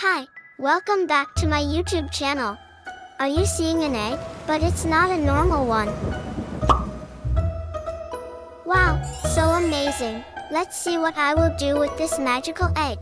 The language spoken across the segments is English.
Hi, welcome back to my YouTube channel. Are you seeing an egg? But it's not a normal one. Wow, so amazing. Let's see what I will do with this magical egg.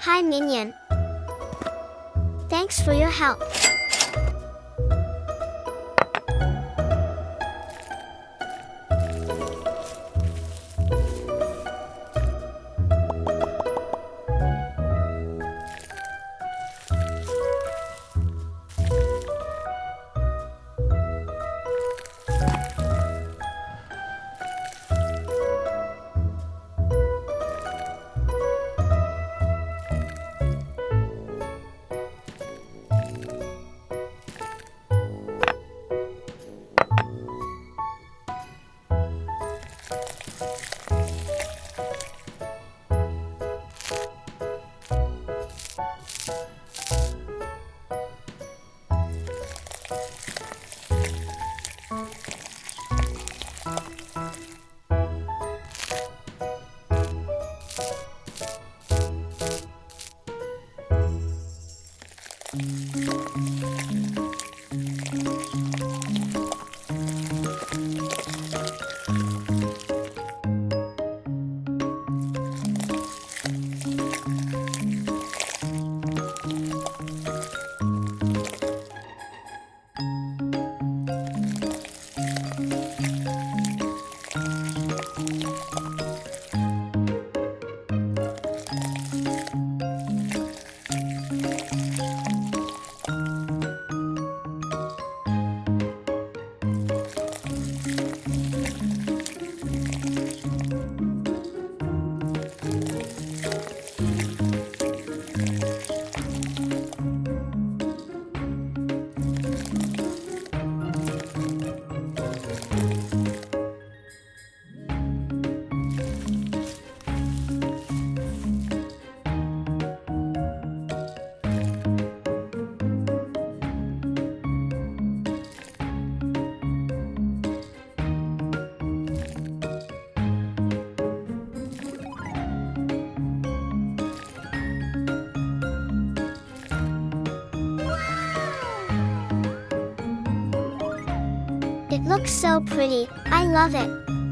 Hi Minion. Thanks for your help. It looks so pretty. I love it.